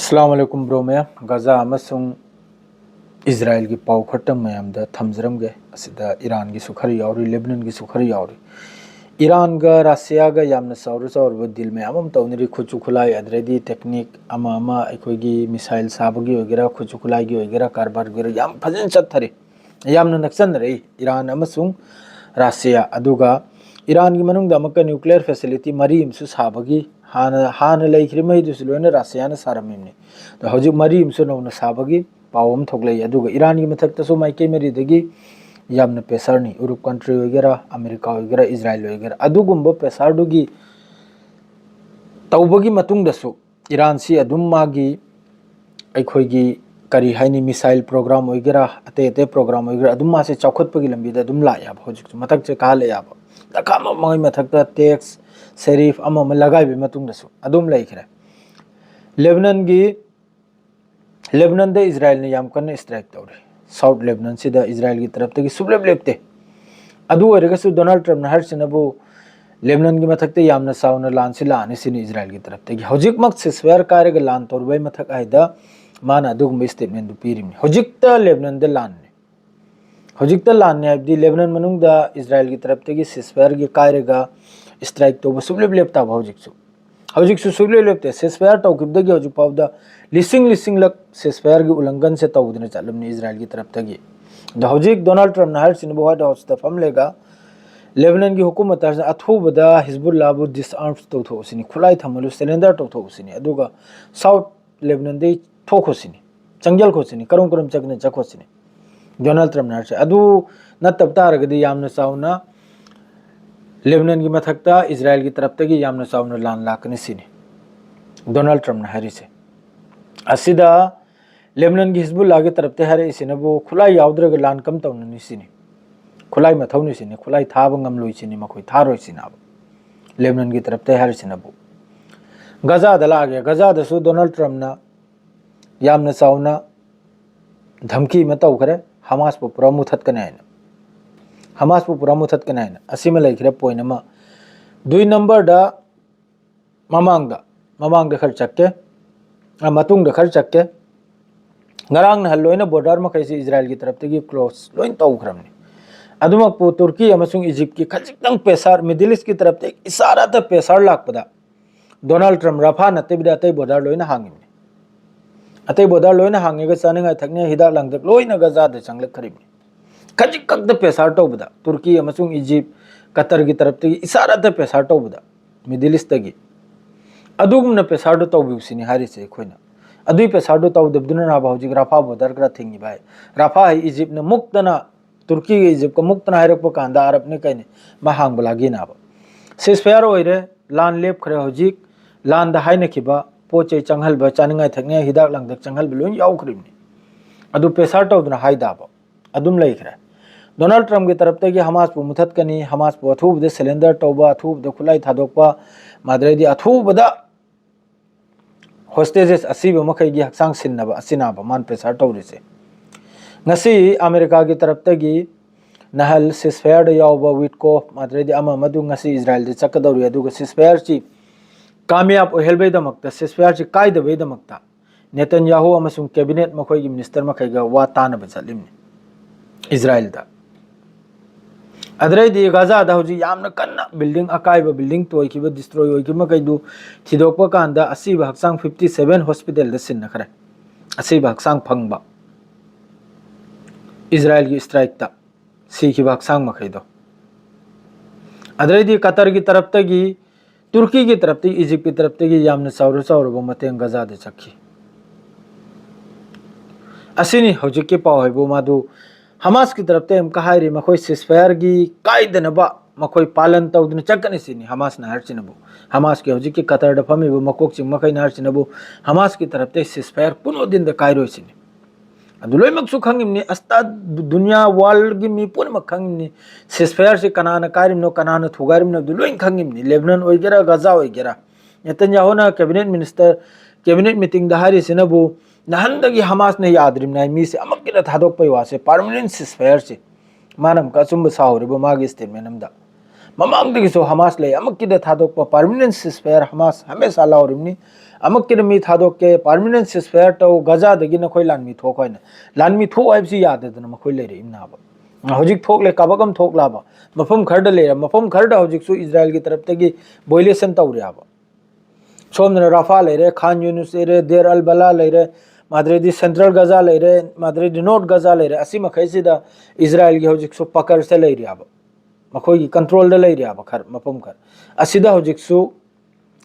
अस्सलाम वालेकुम ब्रो मैं गजा अमसुंग इजराइल की पाव खटम मैमदा थमजरमगे असिदा ईरान की सुखर यावरी लेबनान की सुखर यावरी ईरान गा रशिया गा यामना साउर साउर दिल में अमम तौनरी खुचु खुलाई अदरेदी टेक्निक अमा अखोगी मिसाइल साबगी वगैरह खुचु खुलाई की वगैरह कारबार वगैरह याम फजन चत्थरे यामना नक्सन रही ईरान अमसुंग रशिया अदुगा ईरान की मनुंगदा अमका न्यूक्लियर फैसिलिटी मरी इमसु साबगी हान लेखिरे महीदुसु लोइना रशिया सारमिमने तो हौजिक मरी इमसु नौना साबगी पावम थोकलई अदुगा ईरान की मथक्तसु माइके मरीदगी यामना पेसरनी यूरोप कंट्री वगैरह अमेरिका वगैरह इजराइल वगैरह अदुगुंबा पेसरदुगी तौबगी मतुंगदसु ईरान सी अदुम मागी अखोगी करी हाइनी मिसाइल प्रोग्राम वगैरह अते अते प्रोग्राम वगैरह अदुम मासे चौखतपगी लंबीदा अदुम लायाब हौजिक मथक से काले याब दकाम मई मथक्ता टैक्स सेरिफ अमम लगाइबे मतुंगदसु अदुम लैखरे लेबनान दे इजराइल ने याम कन्ना स्ट्राइक तौरे साउथ लेबनान सिदा इजराइल की तरफ तक सुबलेब लेपते अदु ओरेगसु डोनाल्ड ट्रम्प ना हरसिनबु लेबनान की मथक्ते यामना साउना लान से लाने सिनी इजराइल की तरफ तक हौजिक मक सिस्वेयर कारग लान तौरबै मथक आइदा माना अदुगुम स्टेटमेंट दु पीरिमनि हौजिकता लेबनान दे लान हौजिकता लान ने आइबदि लेबनान मनुंगदा इजराइल की तरफ तक सिस्वेयर की कारगा स्ट्राइक तो सुबलेब लेपता हौजिकसु सुबलेब लेपते सिस्वेयर तौकिबदगी हौजिक पावदा लिसिंग लक सिस्वेयर की उल्लंघन से तौदने चलमनि इजराइल की तरफ तक द हौजिक डोनाल्ड ट्रम्प ना हरसिनबु व्हाइट हाउस दा फमलेगा लेबनान की हुकूमत अथुबदा हिजबुल्लाहबु डिसआर्म्स तौथोसिनी खुलाई थमलु सिलेंडर तौथोसिनी अदुगा साउथ लेबनान दे थोखोसिनी चंगल खोसिनी करम चकने चखोसिनी डोनाल्ड ट्रम्प ना हरसे अदु नतब तारगदि यामना साउना लेबनान की मथक्ता इजराइल की तरफ तक यामना साउना लान लाकने सिनी डोनाल्ड ट्रम्प ना हरिसे असिदा लेबनान की हिजबुल्लाह की तरफ ते हरे इसिनबु खुलाई याउद्रग लान कम तौननि सिनी खुलाई मथौनि सिनी खुलाई थाब ngमलोइ सिनी मखोइ थारोइ सिनाब लेबनान की तरफ ते हरिसिनबु गजा दला गया गजा दसु डोनाल्ड ट्रम्प ना यामना साउना धमकी मतौ खरे हमास पु पुरा मुथत कनायन हमास पु पुरा मुथत कनायन असिमा लैखरे पॉइंट अमा दुई नंबर दा ममांग खर चक्के मतुंग दा खर चक्के ngarang na loina border ma kaisi Israel की तरफ तक क्लोज लोइन तौखरमनि अदुमक पु तुर्की अमसुंग इजिप्ट की खजितंग पेसार मिडिल ईस्ट की तरफ तक इसारा त पेसार लाकपदा डोनाल्ड ट्रम्प रफा नतेबिदा अतै border लोइना हांगिमनि अतै border लोइना हांगेगा चानिंगा थकने हिदा लंगदक लोइना गजा द चंगलक खरिमनि खजिकक द पेसार तौबदा तुर्की अमसुंग इजिप्ट कतर की तरफ तक इसारा त पेसार तौबदा मिडिल ईस्ट तगी अदुगुमना पेसार द तौबिउसिनी हारिसे खोइना अदुई पेसार तौदबदुना नाबा हौजिक राफा बोर्डर करा थिंगी भाई राफा है इजिप्ट ने मुक्तना तुर्की के इजिप्ट को मुक्तना हायरप कांदा अरब ने कहने मा हांगबलागी नाबा सिस्फेयर ओइरे लान लेप खरे हौजिक लान दा हाइने खिबा पोचे चंगहल चानिंगाय थकने हिदाक लंगदक चंगहल लोइन याउखरिमनि अदु पेसार तौदना हाइदाबा अदुम लैखरे डोनाल्ड ट्रम्प की तरफ तक हमास पु मुथत कनी हमास पु अथुबदे सिलेंडर तौबा अथुबदे खुलाई थादोकपा माद्रेदी अथुबदा होस्टेजेस असीब मखैगी हक्सांग सिन्नबा असिनाबा मान पेसार तौरिसे ngasi अमेरिका की तरफ तगी नहल सिस्फेयर यावबा विटकोफ माद्रेदी अमा मदु ngasi इजराइल दे चकदौरी अदुगा सिस्फेयर ची कामयाब ओहेलबै दमकता सिस्फेयर ची कायदबै दमकता नेतन्याहू अमसुंग कैबिनेट मखोइगी मिनिस्टर मखैगा वा तानबा चलिमनि इजराइल दा अदरेदी गाजा दा हौजी यामना कन्ना बिल्डिंग अकाइबा बिल्डिंग तोइखिबा डिस्ट्रॉय ओइखिबा कैदु थिदोकपा कांदा असीबा हक्सांग 57 हॉस्पिटल दा सिन्न खरे असीबा हक्सांग फंगबा इजराइल की स्ट्राइक ता सीखिबा हक्सांग मखैदो अदरेदी कतर की तरफ तगी तुर्की की तरफ तगी इजिप्ट की तरफ तगी यामना साउरो मतेंग गाजा दे चखी असिनी हौजिक के पाव हैबो मादु हमास की तरफ ते कहायरी मखोई सिस्फायर की कायदनबा मखोई पालन तौदन चकने सिनी हमास ना हरचिनबु हमास के हौजिक के कतर द फमीबु मकोक चिंग मखै ना हरचिनबु हमास की तरफ ते सिस्फायर पुनो दिन द कायरो सिनी अदुलोय मक्सु खंगिमनि अस्ता दुनिया वर्ल्ड की मी पुन मखंगिमनि सिस्फायर से कनाना कारिमनो कनाना थुगारिमनो दुलोय खंगिमनि लेबनान ओइगेरा गजा ओइगेरा नेतन्याहू ना कैबिनेट मीटिंग द हारि सिनबु नहंदगी हमास ने यादरिम नाय मी से अमकिरा थादोक पै वासे परमानेंट सिस्फायर से मानम का चुंब साहोरिबो मागे स्टेटमेंट अमदा ममांगदगिसो हमास ले अमक्किदा थादोकपा परमानेंट सिसफायर हमास हमेशा लाउरिमनी अमक्किदा मी थादोकके परमानेंट सिसफायर तो गजादगी नखोय लानमी थोखोयना लानमी थो हाइबसि याददना मखोय लेरे इमनाबा हजिक थोकले काबगम थोकलाबा मफम खरदा ले मफम खरदा हजिकसु इजराइल की तरफ तगी बोइलेशन तौरियाबा सोमना राफा लेरे खान यूनुस लेरे देर अल बला लेरे माद्रेदी सेंट्रल गजा लेरे माद्रेदी नॉर्थ गजा लेरे असि मखैसिदा इजराइल की हजिकसु पकड़ से लेरियाबा मखोई कंट्रोल द लेरियाबा खर मफम खर असिदा हजिकसु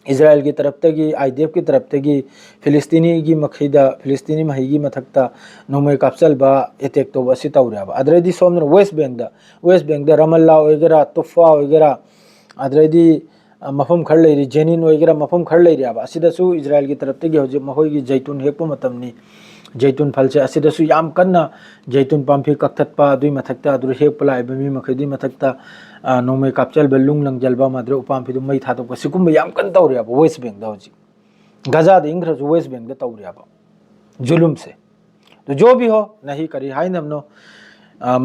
इजराइल की तरफ तगी आईडीएफ की तरफ तगी फिलिस्तीनी की मखैदा फिलिस्तीनी महिगी मथक्ता नोमै कापचलबा अटैक तो असी तौरियाबा अद्रेदी सोमना वेस्ट बैंक द रमल्ला वगैरह तुफा वगैरह अद्रेदी मफम खर लेरी जेनिन वगैरह मफम खर लेरियाबा असिदसु इजराइल की तरफ तगी हजिक मखोई जैतून हेकपो मतमनी जैतून फलसे असिदसु याम कन्ना जैतून पाम्फी कक्थतपा अदुई मथक्ता अदुर हेकपला इबमी मखैदी मथक्ता नोमै कापचल बेलुंग लंगजलबा माद्रे उपाम्फी मै थादोकपा सिकुम याम कन तौरियाबा वेस्ट बैंक दा हजिक गजा द इंग्रजु वेस्ट बैंक दा तौरियाबा जुलुम से तो जो भी हो नहीं करी हाई नमनो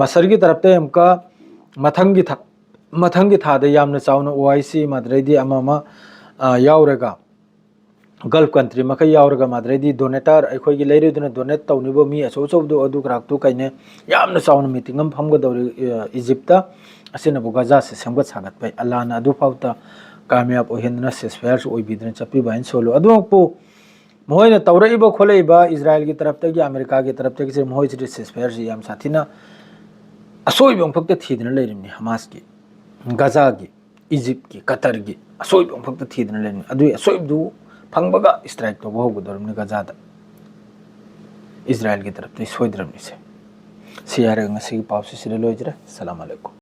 मसर की तरफ ते हमका मथंगी थादे यामना चावना ओआईसी माद्रेदी अमामा यावरेगा गल्फ कंट्री मखै यावरगा माद्रेदी डोनेटर अखोई लेरेदुना डोनेट तौनिबो मी अचौचौदो अदु ग्राक्तु काइने यामना चावना मीटिंग अम फमगदौरि इजिप्टता असिनबो गजा से सेमगत सागतपै अल्लाहना अदु फाउता कामयाब ओहेंदना सिसफायर ओइबिदना चप्पी बाइन सोलो अदुमकपो मोइना तौरइबो खोलइबा इजराइल की तरफ तगी अमेरिका की तरफ तगी से मोइ सिसफायर से याम साथिना असोइबो फक्त थीदना लेरिमनि हमास की गजा की इजिप्ट की कतर की असोइबो फक्त थीदना लेरिमनि अदु असोइबदु फंगबगा स्ट्राइक तो होगदरमनि गजादा इजराइल की तरफ ते सोइद्रमनि से सियारे ngasi पाउसे सिरे लोइजरा सलाम अलैकुम।